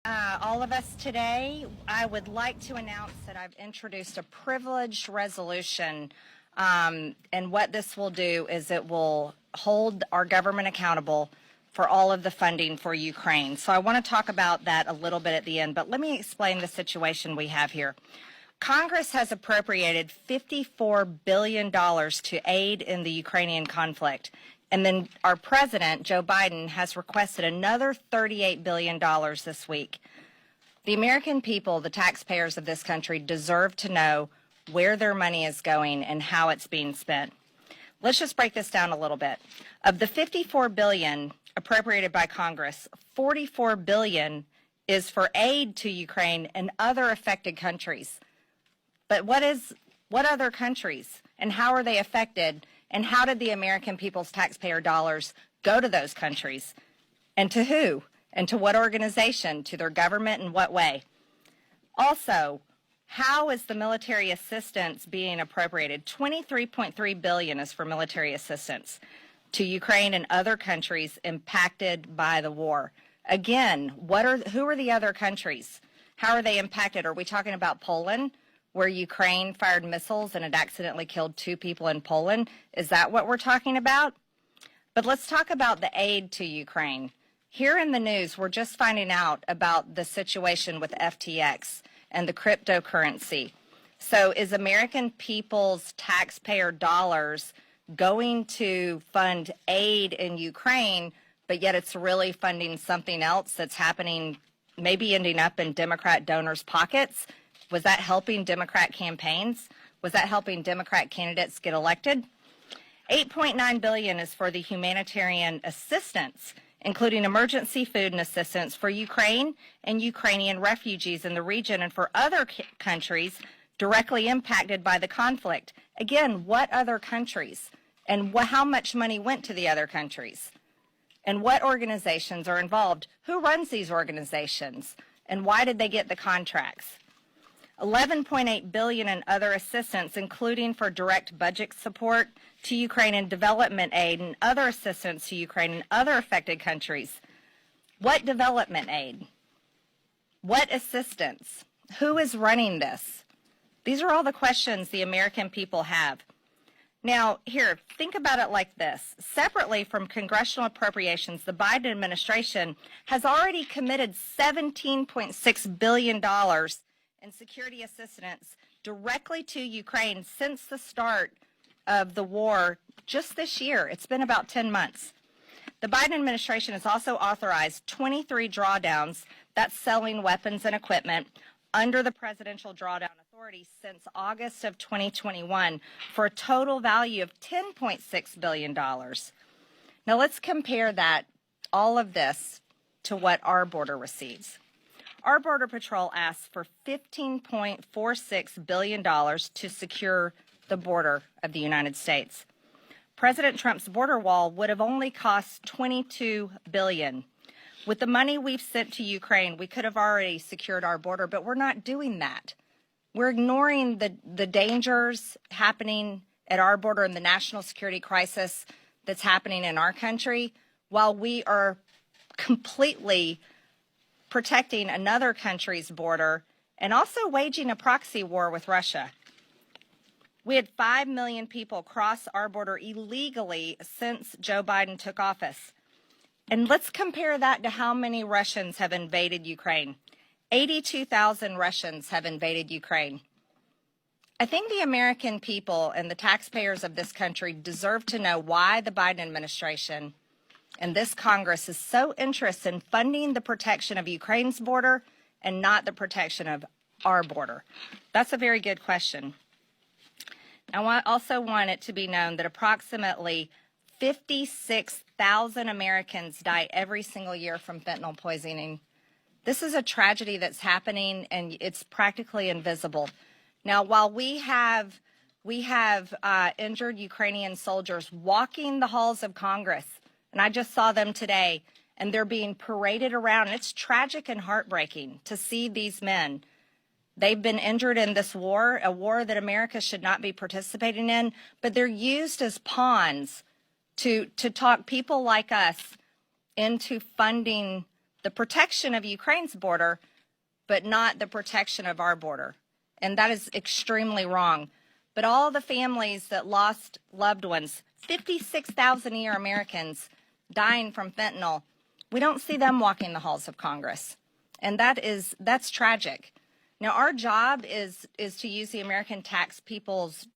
All of us today. I would like to announce that I've introduced a privileged resolution, and what this will do is it will hold our government accountable for all of the funding for Ukraine. So I want to talk about that a little bit at the end, but let me explain the situation we have here. Congress has appropriated $54 billion to aid in the Ukrainian conflict. And then our president, Joe Biden, has requested another $38 billion this week. The American people, the taxpayers of this country, deserve to know where their money is going and how it's being spent. Let's just break this down a little bit. Of the $54 billion appropriated by Congress, $44 billion is for aid to Ukraine and other affected countries. But what other countries, and how are they affected? And how did the American people's taxpayer dollars go to those countries? And to who? And to what organization? To their government? In what way? Also, how is the military assistance being appropriated? $23.3 billion is for military assistance to Ukraine and other countries impacted by the war. Again, who are the other countries? How are they impacted? Are we talking about Poland, where Ukraine fired missiles and it accidentally killed 2 people in Poland? Is that what we're talking about? But let's talk about the aid to Ukraine. Here in the news, we're just finding out about the situation with FTX and the cryptocurrency. So is American people's taxpayer dollars going to fund aid in Ukraine, but yet it's really funding something else that's happening, maybe ending up in Democrat donors' pockets? Was that helping Democrat campaigns? Was that helping Democrat candidates get elected? $8.9 billion is for the humanitarian assistance, including emergency food and assistance for Ukraine and Ukrainian refugees in the region and for other countries directly impacted by the conflict. Again, what other countries? And how much money went to the other countries? And what organizations are involved? Who runs these organizations? And why did they get the contracts? $11.8 billion in other assistance, including for direct budget support to Ukraine and development aid and other assistance to Ukraine and other affected countries. What development aid? What assistance? Who is running this? These are all the questions the American people have. Now, here, think about it like this. Separately from congressional appropriations, the Biden administration has already committed $17.6 billion and security assistance directly to Ukraine since the start of the war just this year. It's been about 10 months. The Biden administration has also authorized 23 drawdowns, that's selling weapons and equipment, under the Presidential Drawdown Authority since August of 2021 for a total value of $10.6 billion. Now let's compare all of this, to what our border receives. Our Border Patrol asks for $15.46 billion to secure the border of the United States. President Trump's border wall would have only cost $22 billion. With the money we've sent to Ukraine, we could have already secured our border, but we're not doing that. We're ignoring the dangers happening at our border and the national security crisis that's happening in our country, while we are completely protecting another country's border and also waging a proxy war with Russia. We had 5 million people cross our border illegally since Joe Biden took office. And let's compare that to how many Russians have invaded Ukraine. 82,000 Russians have invaded Ukraine. I think the American people and the taxpayers of this country deserve to know why the Biden administration and this Congress is so interested in funding the protection of Ukraine's border and not the protection of our border. That's a very good question. I also want it to be known that approximately 56,000 Americans die every single year from fentanyl poisoning. This is a tragedy that's happening, and it's practically invisible. Now, while we have injured Ukrainian soldiers walking the halls of Congress, and I just saw them today, and they're being paraded around. And it's tragic and heartbreaking to see these men. They've been injured in this war, a war that America should not be participating in, but they're used as pawns to talk people like us into funding the protection of Ukraine's border, but not the protection of our border. And that is extremely wrong. But all the families that lost loved ones, 56,000 a year Americans dying from fentanyl, we don't see them walking the halls of Congress. And that's tragic. Now, our job is to use the American tax people's